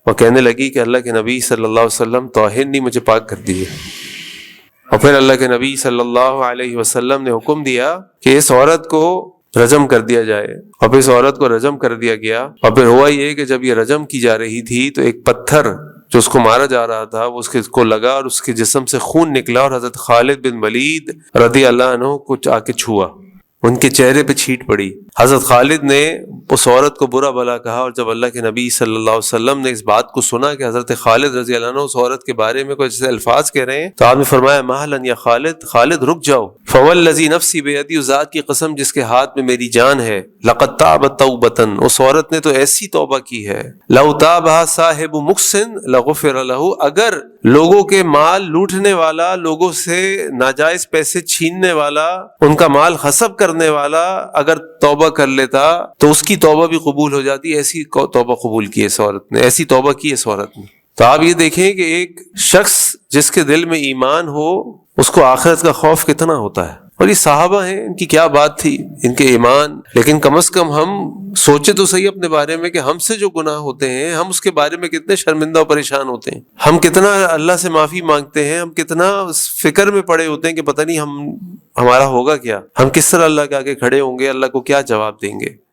اور کہنے لگی کہ اللہ کے نبی صلی اللہ علیہ وسلم توہین نہیں مجھے پاک کر دیے۔ اور پھر اللہ کے نبی صلی اللہ علیہ وسلم نے حکم دیا کہ اس عورت کو رجم کر دیا جائے، اور پھر اس عورت کو رجم کر دیا گیا۔ اور پھر ہوا یہ کہ جب یہ رجم کی جا رہی تھی تو ایک پتھر جو اس کو مارا جا رہا تھا وہ اس کو لگا اور اس کے جسم سے خون نکلا، اور حضرت خالد بن ولید رضی اللہ عنہ کو آ کے چھوا، ان کے چہرے پہ چھینٹ پڑی۔ حضرت خالد نے اس عورت کو برا بھلا کہا، اور جب اللہ کے نبی صلی اللہ علیہ وسلم نے اس بات کو سنا کہ حضرت خالد رضی اللہ عنہ اس عورت کے بارے میں کوئی ایسے الفاظ کہہ رہے ہیں، تو آپ نے فرمایا مہلا یا خالد، خالد رک جاؤ، فوالذی نفسی بیدی، ذات کی قسم جس کے ہاتھ میں میری جان ہے، لقد تابت توبۃ، اس عورت نے تو ایسی توبہ کی ہے، لو تابها صاحب مقسن لغفر له، اگر لوگوں کے مال لوٹنے والا، لوگوں سے ناجائز پیسے چھیننے والا، ان کا مال غصب کرنے والا اگر توبہ کر لیتا تو اس کی توبہ بھی قبول ہو جاتی۔ ایسی توبہ قبول کی اس عورت نے، ایسی توبہ کی اس عورت نے۔ تو آپ یہ دیکھیں کہ ایک شخص جس کے دل میں ایمان ہو اس کو آخرت کا خوف کتنا ہوتا ہے۔ اور یہ صحابہ ہیں، ان کی کیا بات تھی، ان کے ایمان، لیکن کم از کم ہم سوچے تو صحیح اپنے بارے میں کہ ہم سے جو گناہ ہوتے ہیں ہم اس کے بارے میں کتنے شرمندہ و پریشان ہوتے ہیں، ہم کتنا اللہ سے معافی مانگتے ہیں، ہم کتنا اس فکر میں پڑے ہوتے ہیں کہ پتہ نہیں ہمارا ہوگا کیا، ہم کس طرح اللہ کے آگے کھڑے ہوں گے، اللہ کو کیا جواب دیں گے۔